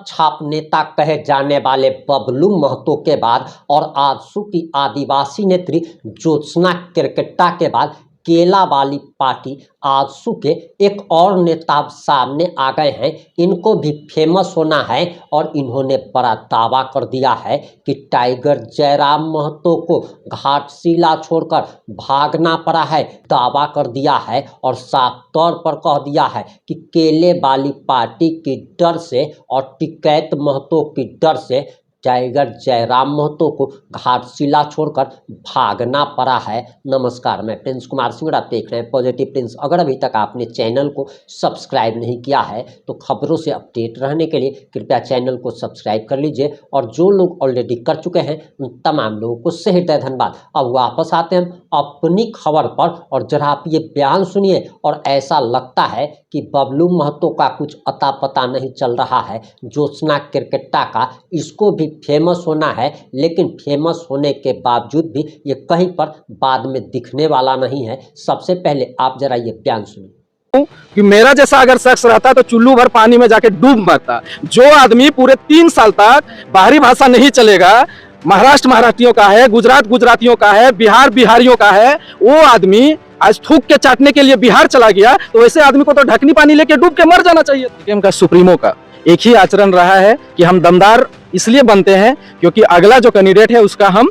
छाप नेता कहे जाने वाले बबलू महतो के बाद और आजसू की आदिवासी नेत्री ज्योत्सना केरकेट्टा के बाद केला वाली पार्टी आजसू के एक और नेता सामने आ गए हैं। इनको भी फेमस होना है और इन्होंने बड़ा दावा कर दिया है कि टाइगर जयराम महतो को घाटशिला छोड़कर भागना पड़ा है। दावा कर दिया है और साफ तौर पर कह दिया है कि केले वाली पार्टी की डर से और टिकैत महतो की डर से टाइगर जयराम महतो को घाटशिला छोड़कर भागना पड़ा है। नमस्कार, मैं प्रिंस कुमार सिंह, आप देख रहे हैं पॉजिटिव प्रिंस। अगर अभी तक आपने चैनल को सब्सक्राइब नहीं किया है तो खबरों से अपडेट रहने के लिए कृपया चैनल को सब्सक्राइब कर लीजिए। और जो लोग ऑलरेडी कर चुके हैं उन तमाम लोगों को सहृदय धन्यवाद। अब वापस आते हैं अपनी खबर पर और जरा आप ये बयान सुनिए और ऐसा लगता है कि बबलू महतो का कुछ अता पता नहीं चल रहा है। ज्योत्सना केरकेट्टा का इसको भी फेमस होना है, लेकिन फेमस होने के बावजूद भी ये कहीं पर बाद में दिखने वाला नहीं है। सबसे पहले आप जरा ये बयान सुनिए कि मेरा जैसा अगर शख्स रहता तो चुल्लू भर पानी में जाके डूब मरता। जो आदमी पूरे 3 साल तक बाहरी भाषा नहीं चलेगा, महाराष्ट्र महाराष्ट्रियों का है, गुजरात गुजरातियों का है, बिहार बिहारियों का है, वो आदमी आज थूक के चाटने के लिए बिहार चला गया, तो वैसे आदमी को तो ढकनी पानी लेके डूब के मर जाना चाहिए। सीएम का सुप्रीमो का एक ही आचरण रहा है कि हम दमदार इसलिए बनते हैं क्योंकि अगला जो कैंडिडेट है उसका हम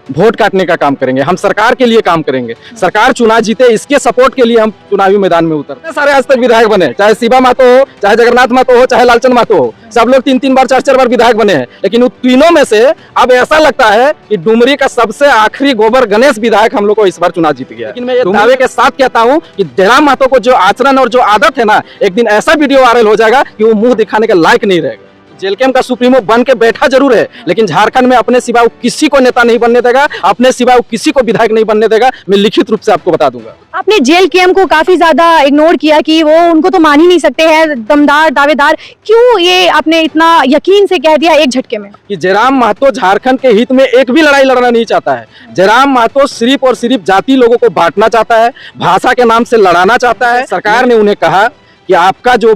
वोट काटने का काम करेंगे, हम सरकार के लिए काम करेंगे। सरकार चुनाव जीते इसके सपोर्ट के लिए हम चुनावी मैदान में उतरते हैं। सारे आज तक विधायक बने, चाहे शिवा महतो हो, चाहे जगन्नाथ महतो हो, चाहे लालचंद महतो हो, सब लोग 3-3 बार 4-4 बार विधायक बने हैं। लेकिन उन तीनों में से अब ऐसा लगता है कि डुमरी का सबसे आखिरी गोबर गणेश विधायक हम लोग को इस बार चुनाव जीत गया। लेकिन मैं ये दावे के साथ कहता हूँ कि जयराम महतो को जो आचरण और जो आदत है ना, एक दिन ऐसा वीडियो वायरल हो जाएगा कि वो मुंह दिखाने के लायक नहीं रहेगा। जेल कैंप का सुप्रीमो बन के बैठा जरूर है, लेकिन झारखंड में अपने सिवा किसी को नेता नहीं बनने देगा, अपने सिवा किसी को विधायक नहीं बनने देगा। मैं लिखित रूप से आपको बता दूंगा। आपने जेल कैंप को काफी ज्यादा इग्नोर किया कि वो उनको तो मान ही नहीं सकते हैं, दमदार दावेदार, क्यों ये आपने इतना यकीन से कह दिया एक झटके में कि जयराम महतो झारखंड के हित में एक भी लड़ाई लड़ना नहीं चाहता है। जयराम महतो सिर्फ और सिर्फ जाति लोगों को बांटना चाहता है, भाषा के नाम से लड़ाना चाहता है। सरकार ने उन्हें कहा कि आपका जो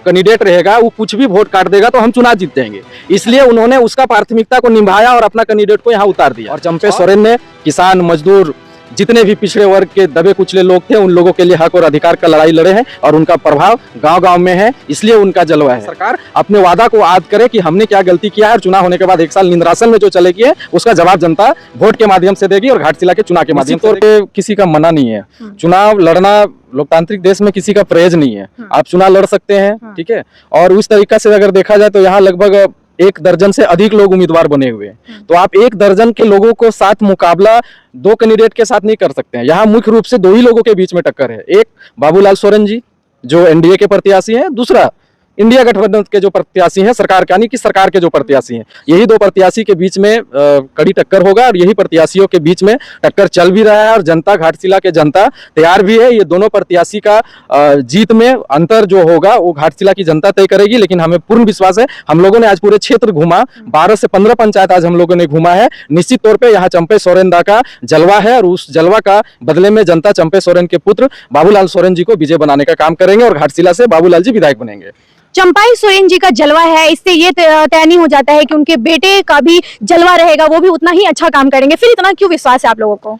कैंडिडेट रहेगा वो कुछ भी वोट काट देगा तो हम चुनाव जीत जाएंगे, इसलिए उन्होंने उसका प्राथमिकता को निभाया और अपना कैंडिडेट को यहाँ उतार दिया। और चंपे सोरेन ने किसान मजदूर जितने भी पिछड़े वर्ग के दबे कुचले लोग थे उन लोगों के लिए हक और अधिकार का लड़ाई लड़े हैं और उनका प्रभाव गांव-गांव में है, इसलिए उनका जलवा है। सरकार अपने वादा को याद करे कि हमने क्या गलती किया है और चुनाव होने के बाद 1 साल निंद्रासन में जो चलेगी है उसका जवाब जनता वोट के माध्यम से देगी और घाटशिला के चुनाव के माध्यम से। किसी का मना नहीं है, चुनाव लड़ना लोकतांत्रिक देश में किसी का परहेज नहीं है, आप चुनाव लड़ सकते हैं, ठीक है। और उस तरीका से अगर देखा जाए तो यहाँ लगभग 1 दर्जन से अधिक लोग उम्मीदवार बने हुए हैं, तो आप 1 दर्जन के लोगों को साथ मुकाबला 2 कैंडिडेट के साथ नहीं कर सकते हैं। यहाँ मुख्य रूप से 2 ही लोगों के बीच में टक्कर है, एक बाबूलाल सोरेन जी जो एनडीए के प्रत्याशी हैं, दूसरा इंडिया गठबंधन के जो प्रत्याशी हैं, सरकार यानी कि सरकार के जो प्रत्याशी हैं। यही 2 प्रत्याशी के बीच में कड़ी टक्कर होगा और यही प्रत्याशियों के बीच में टक्कर चल भी रहा है और जनता घाटशिला के जनता तैयार भी है। ये दोनों प्रत्याशी का जीत में अंतर जो होगा वो घाटशिला की जनता तय करेगी, लेकिन हमें पूर्ण विश्वास है। हम लोगों ने आज पूरे क्षेत्र घूमा, 12 से 15 पंचायत आज हम लोगों ने घूमा है। निश्चित तौर पर यहाँ चंपे सोरेन का जलवा है और उस जलवा का बदले में जनता चंपे सोरेन के पुत्र बाबूलाल सोरेन जी को विजय बनाने का काम करेंगे और घाटशिला से बाबूलाल जी विधायक बनेंगे। चंपाई सोरेन जी का जलवा है, इससे ये तय नहीं हो जाता है कि उनके बेटे का भी जलवा रहेगा, वो भी उतना ही अच्छा काम करेंगे। फिर इतना क्यों विश्वास है आप लोगों को?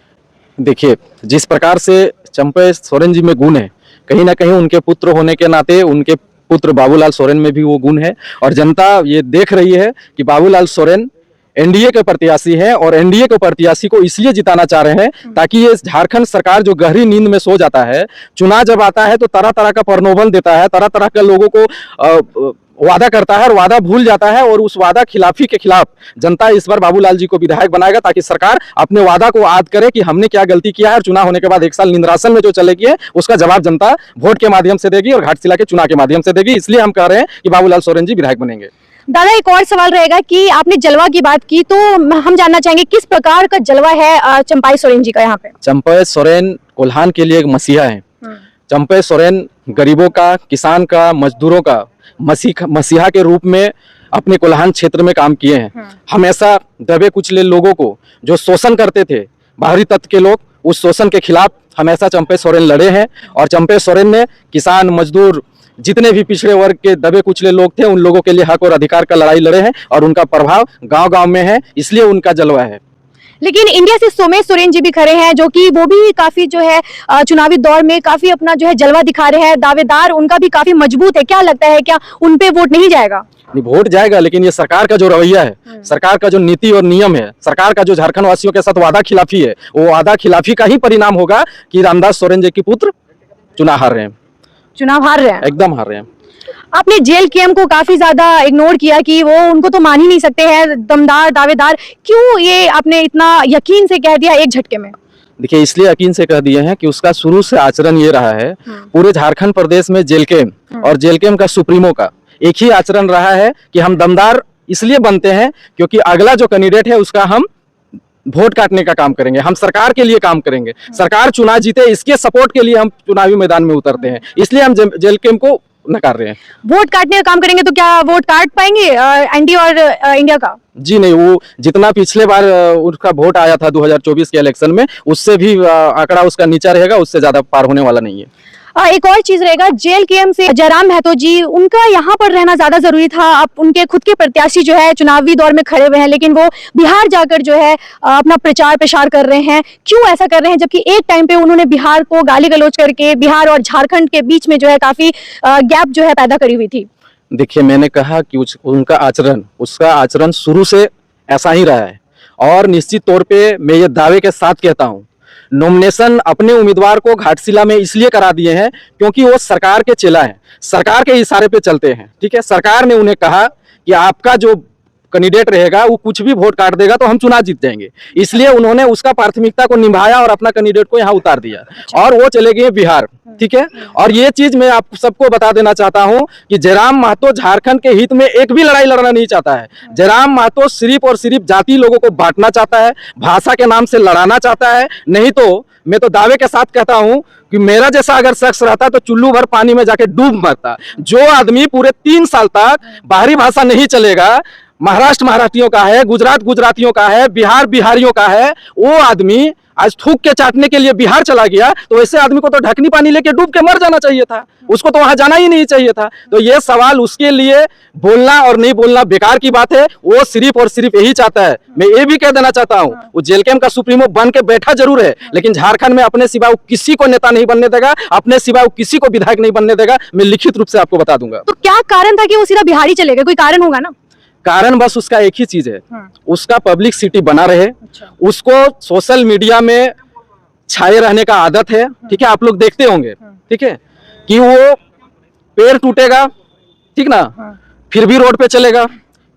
देखिए, जिस प्रकार से चंपे सोरेन जी में गुण है, कहीं ना कहीं उनके पुत्र होने के नाते उनके पुत्र बाबूलाल सोरेन में भी वो गुण है और जनता ये देख रही है कि बाबूलाल सोरेन एनडीए के प्रत्याशी हैं और एनडीए के प्रत्याशी को इसलिए जिताना चाह रहे हैं ताकि ये झारखंड सरकार जो गहरी नींद में सो जाता है, चुनाव जब आता है तो तरह तरह का प्रलोभन देता है, तरह तरह के लोगों को वादा करता है और वादा भूल जाता है और उस वादा खिलाफी के खिलाफ जनता इस बार बाबूलाल जी को विधायक बनाएगा ताकि सरकार अपने वादा को याद करे कि हमने क्या गलती किया है और चुनाव होने के बाद 1 साल निंद्रासन में जो चलेगी है उसका जवाब जनता वोट के माध्यम से देगी और घाटशिला के चुनाव के माध्यम से देगी। इसलिए हम कह रहे हैं कि बाबूलाल सोरेन जी विधायक बनेंगे। दादा, एक और सवाल रहेगा कि आपने जलवा की बात की तो हम जानना चाहेंगे किस प्रकार का जलवा है चंपाई सोरेन जी का यहाँ पे? चंपे सोरेन कोल्हान के लिए एक मसीहा है। चंपे सोरेन गरीबों का, किसान का, मजदूरों का मसीहा के रूप में अपने कोल्हान क्षेत्र में काम किए हैं। हमेशा दबे कुचले लोगों को जो शोषण करते थे बाहरी तत्व के लोग, उस शोषण के खिलाफ हमेशा चंपे सोरेन लड़े हैं और चंपे सोरेन ने किसान, मजदूर जितने भी पिछड़े वर्ग के दबे कुचले लोग थे उन लोगों के लिए हक और अधिकार का लड़ाई लड़े हैं और उनका प्रभाव गांव-गांव में है, इसलिए उनका जलवा है। लेकिन इंडिया से सोमेश सोरेन जी भी खड़े हैं, जो कि वो भी काफी जो है चुनावी दौर में काफी अपना जो है जलवा दिखा रहे हैं, दावेदार उनका भी काफी मजबूत है। क्या लगता है, क्या उन पे वोट नहीं जाएगा? नहीं, वोट जाएगा, लेकिन ये सरकार का जो रवैया है, सरकार का जो नीति और नियम है, सरकार का जो झारखंड वासियों के साथ वादा खिलाफी है, वो वादा खिलाफी का ही परिणाम होगा कि रामदास सोरेन जी के पुत्र चुनाव हार रहे हैं, एकदम हार रहे हैं। आपने जेल केएम को काफी ज्यादा इग्नोर किया कि वो उनको तो मान ही नहीं सकते हैं, दमदार दावेदार, क्यों ये आपने इतना यकीन से कह दिया एक झटके में? देखिए, इसलिए यकीन से कह दिए हैं कि उसका शुरू से आचरण ये रहा है, पूरे झारखंड प्रदेश में जेल केम और जेल केम का सुप्रीमो का एक ही आचरण रहा है कि हम दमदार इसलिए बनते हैं क्योंकि अगला जो कैंडिडेट है उसका हम वोट काटने का काम करेंगे, हम सरकार के लिए काम करेंगे, सरकार चुनाव जीते इसके सपोर्ट के लिए हम चुनावी मैदान में उतरते हैं, इसलिए हम जेल केम को नकार रहे हैं। वोट काटने का काम करेंगे तो क्या वोट काट पाएंगे एनडी और इंडिया का? जी नहीं, वो जितना पिछले बार उसका वोट आया था 2024 के इलेक्शन में, उससे भी आंकड़ा उसका नीचा रहेगा, उससे ज्यादा पार होने वाला नहीं है। एक और चीज रहेगा, जेल केएम से जयराम महतो जी, उनका यहाँ पर रहना ज्यादा जरूरी था। अब उनके खुद के प्रत्याशी जो है चुनावी दौर में खड़े हुए हैं, लेकिन वो बिहार जाकर जो है अपना प्रचार प्रसार कर रहे हैं। क्यों ऐसा कर रहे हैं, जबकि एक टाइम पे उन्होंने बिहार को गाली गलौज करके बिहार और झारखंड के बीच में जो है काफी गैप जो है पैदा करी हुई थी? देखिए, मैंने कहा कि उसका आचरण शुरू से ऐसा ही रहा है और निश्चित तौर पे मैं ये दावे के साथ कहता हूँ, नॉमिनेशन अपने उम्मीदवार को घाटशिला में इसलिए करा दिए हैं क्योंकि वो सरकार के चेला हैं, सरकार के इशारे पे चलते हैं। ठीक है, सरकार ने उन्हें कहा कि आपका जो कैंडिडेट रहेगा वो कुछ भी वोट काट देगा तो हम चुनाव जीत जाएंगे, इसलिए उन्होंने उसका प्राथमिकता को निभाया और अपना कैंडिडेट को यहाँ उतार दिया और वो चले गए बिहार। ठीक है, और ये चीज मैं आप सबको बता देना चाहता हूं कि जयराम महतो झारखंड के हित में एक भी लड़ाई लड़ना नहीं चाहता है। जयराम महतो सिर्फ और सिर्फ जाति लोगों को बांटना चाहता है, भाषा के नाम से लड़ाना चाहता है। नहीं तो मैं तो दावे के साथ कहता हूं कि मेरा जैसा अगर शख्स रहता तो चुल्लू भर पानी में जाके डूब मरता। जो आदमी पूरे 3 साल तक बाहरी भाषा नहीं चलेगा, महाराष्ट्र मराठियों का है, गुजरात गुजरातियों का है, बिहार बिहारियों का है, वो आदमी आज थूक के चाटने के लिए बिहार चला गया, तो ऐसे आदमी को तो ढकनी पानी लेके डूब के मर जाना चाहिए था, उसको तो वहां जाना ही नहीं चाहिए था। तो ये सवाल उसके लिए बोलना और नहीं बोलना बेकार की बात है। वो सिर्फ और सिर्फ यही चाहता है। मैं ये भी कह देना चाहता हूँ, वो जेल केम का सुप्रीमो बन के बैठा जरूर है, लेकिन झारखंड में अपने सिवा किसी को नेता नहीं बनने देगा, अपने सिवा किसी को विधायक नहीं बनने देगा। मैं लिखित रूप से आपको बता दूंगा। तो क्या कारण था कि वो सीधा बिहार ही चले गए? कोई कारण होगा ना? कारण बस उसका एक ही चीज है, उसका पब्लिक सिटी बना रहे, उसको सोशल मीडिया में छाए रहने का आदत है। ठीक है, आप लोग देखते होंगे, ठीक है, कि वो पैर टूटेगा, ठीक ना, फिर भी रोड पे चलेगा,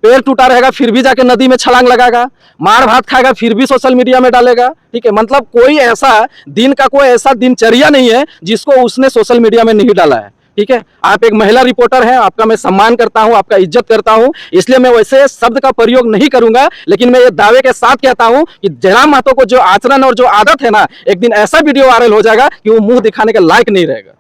पैर टूटा रहेगा फिर भी जाके नदी में छलांग लगाएगा, मार भात खाएगा फिर भी सोशल मीडिया में डालेगा। ठीक है, मतलब कोई ऐसा दिन का कोई ऐसा दिनचर्या नहीं है जिसको उसने सोशल मीडिया में नहीं डाला है। ठीक है, आप एक महिला रिपोर्टर हैं, आपका मैं सम्मान करता हूं, आपका इज्जत करता हूं, इसलिए मैं वैसे शब्द का प्रयोग नहीं करूंगा, लेकिन मैं ये दावे के साथ कहता हूं कि जयराम महतो को जो आचरण और जो आदत है ना, एक दिन ऐसा वीडियो वायरल हो जाएगा कि वो मुंह दिखाने के लायक नहीं रहेगा।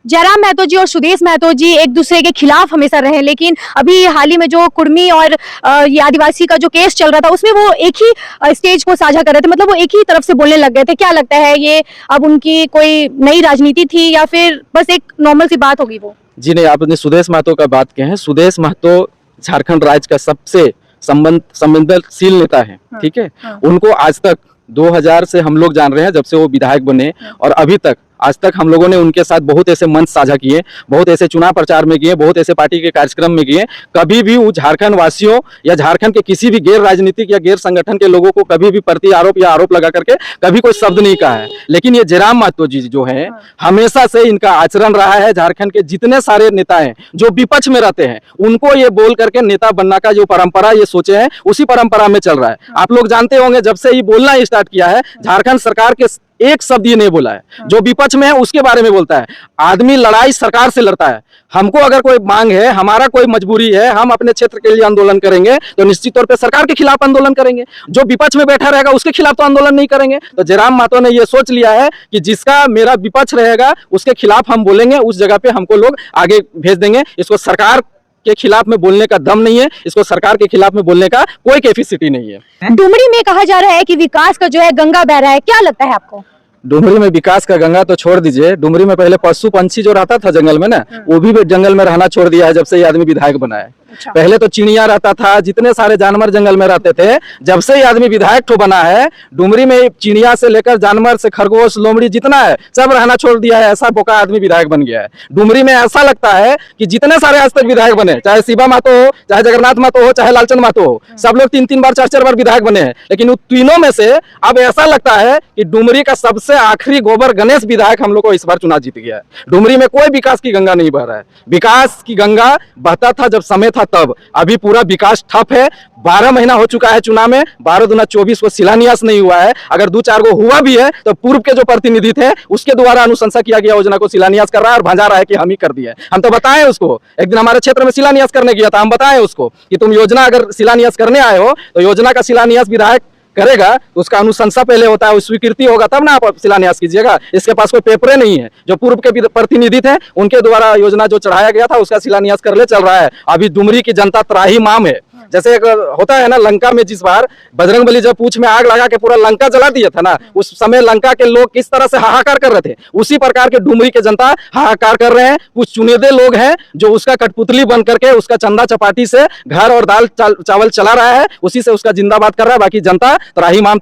जयराम महतो जी और सुदेश महतो जी एक दूसरे के खिलाफ हमेशा रहे, लेकिन अभी हाल ही में जो कुर्मी और ये आदिवासी का जो केस चल रहा था उसमें वो एक ही स्टेज को साझा कर रहे थे, मतलब वो एक ही तरफ से बोलने लग गए थे। क्या लगता है, ये अब उनकी कोई नई राजनीति थी या फिर बस एक नॉर्मल सी बात होगी वो? जी नहीं, आपने सुदेश महतो का बात किया है। सुदेश महतो झारखंड राज्य का सबसे संवेदनशील नेता है। ठीक है, उनको आज तक 2000 से हम लोग जान रहे हैं, जब से वो विधायक बने, और अभी तक आज तक हम लोगों ने उनके साथ बहुत ऐसे मंच साझा किए, बहुत ऐसे चुनाव प्रचार में किए, बहुत ऐसे पार्टी के कार्यक्रम में किए। कभी भी वो झारखंड वासियों या झारखंड के किसी भी गैर राजनीतिक या गैर संगठन के लोगों को कभी भी प्रति आरोप या आरोप लगा करके कभी कोई शब्द नहीं कहा है। लेकिन ये जयराम महतो जी जो है, हमेशा से इनका आचरण रहा है, झारखंड के जितने सारे नेता हैं जो विपक्ष में रहते हैं उनको ये बोल करके नेता बनना का जो परंपरा ये सोचे हैं, उसी परंपरा में चल रहा है। आप लोग जानते होंगे, जब से ये बोलना स्टार्ट किया है, झारखंड सरकार के एक शब्द ये नहीं बोला है, जो विपक्ष में है उसके बारे में बोलता है। आदमी लड़ाई सरकार से लड़ता है। हमको अगर कोई मांग है, हमारा कोई मजबूरी है, हम अपने क्षेत्र के लिए आंदोलन करेंगे तो निश्चित तौर पे सरकार के खिलाफ आंदोलन करेंगे। जो विपक्ष में बैठा रहेगा उसके खिलाफ तो आंदोलन नहीं करेंगे। तो जयराम महतो ने ये सोच लिया है कि जिसका मेरा विपक्ष रहेगा उसके खिलाफ हम बोलेंगे, उस जगह पे हमको लोग आगे भेज देंगे। इसको सरकार के खिलाफ में बोलने का दम नहीं है, इसको सरकार के खिलाफ में बोलने का कोई कैपेसिटी नहीं है। डुमरी में कहा जा रहा है कि विकास का जो है गंगा बह रहा है, क्या लगता है आपको? डुमरी में विकास का गंगा तो छोड़ दीजिए, डुमरी में पहले पशु पंछी जो रहता था जंगल में ना, वो भी जंगल में रहना छोड़ दिया है जब से ये आदमी विधायक बना है। अच्छा। पहले तो चिड़िया रहता था, जितने सारे जानवर जंगल में रहते थे, जब से ये आदमी विधायक तो बना है, डुमरी में चिड़िया से लेकर जानवर से खरगोश लोमड़ी जितना है सब रहना छोड़ दिया है। ऐसा बोका आदमी विधायक बन गया है। डुमरी में ऐसा लगता है कि जितने सारे आज तक विधायक बने, चाहे शिवा महतो हो, चाहे जगन्नाथ महतो हो, चाहे लालचंद महतो हो, सब लोग 3-3 बार 4-4 बार विधायक बने हैं, लेकिन उन तीनों में से अब ऐसा लगता है कि डुमरी का सबसे आखिरी गोबर गणेश विधायक हम लोग को इस बार चुनाव जीत गया है। डुमरी में कोई विकास की गंगा नहीं बह रहा है। विकास की गंगा बहता था जब समय था तब, अभी पूरा विकास ठप है। 12 महीना हो चुका है चुनाव में, 12 दूना 24 को शिलान्यास नहीं हुआ है। अगर 2-4 को हुआ भी है तो पूर्व के जो प्रतिनिधि थे उसके द्वारा अनुशंसा किया गया योजना को शिलान्यास कर रहा है और भांजा रहा है कि हम ही कर दिए। हम तो बताएं उसको, एक दिन हमारे क्षेत्र में शिलान्यास करने गया था, हम बताएं उसको कि तुम योजना अगर शिलान्यास करने आए हो तो योजना का शिलान्यास विधायक करेगा, उसका अनुशंसा पहले होता है, स्वीकृति होगा तब ना आप शिलान्यास कीजिएगा। इसके पास कोई पेपरे नहीं है। जो पूर्व के प्रतिनिधि थे उनके द्वारा योजना जो चढ़ाया गया था उसका शिलान्यास कर ले चल रहा है। अभी डुमरी की जनता त्राहीमाम है। जैसे एक होता है ना, लंका में जिस बार बजरंगबली जब पूंछ में आग लगा के पूरा लंका जला दिया था ना, उस समय लंका के लोग किस तरह से हाहाकार कर रहे थे, उसी प्रकार के डुमरी के जनता हाहाकार कर रहे हैं। कुछ चुनिंदे लोग हैं जो उसका कठपुतली बन करके उसका चंदा चपाटी से घर और दाल चावल चला रहा है, उसी से उसका जिंदाबाद कर रहा है। बाकी जनता त्राहीमाम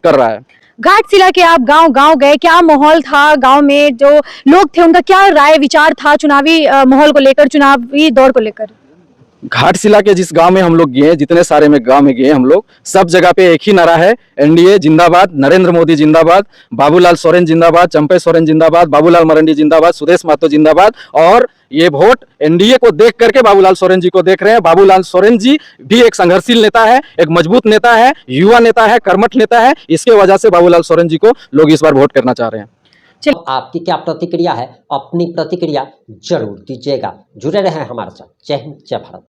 कर रहा है। घाटशिला के आप गांव गए, क्या माहौल था गांव में? जो लोग थे उनका क्या राय विचार था चुनावी माहौल को लेकर, चुनावी दौर को लेकर? घाटशिला के जिस गांव में हम लोग गए, जितने सारे में गांव में गए हम लोग, सब जगह पे एक ही नारा है, एनडीए जिंदाबाद, नरेंद्र मोदी जिंदाबाद, बाबूलाल सोरेन जिंदाबाद, चंपे सोरेन जिंदाबाद, बाबूलाल मरंडी जिंदाबाद, सुदेश महतो जिंदाबाद। और ये वोट एनडीए को देख करके बाबूलाल सोरेन जी को देख रहे हैं। बाबूलाल सोरेन जी भी एक संघर्षशील नेता है, एक मजबूत नेता है, युवा नेता है, कर्मठ नेता है। इसके वजह से बाबूलाल सोरेन जी को लोग इस बार वोट करना चाह रहे हैं। चलो, आपकी क्या प्रतिक्रिया है? अपनी प्रतिक्रिया जरूर दीजिएगा। जुड़े रहें हमारे साथ। जय हिंद, जय भारत।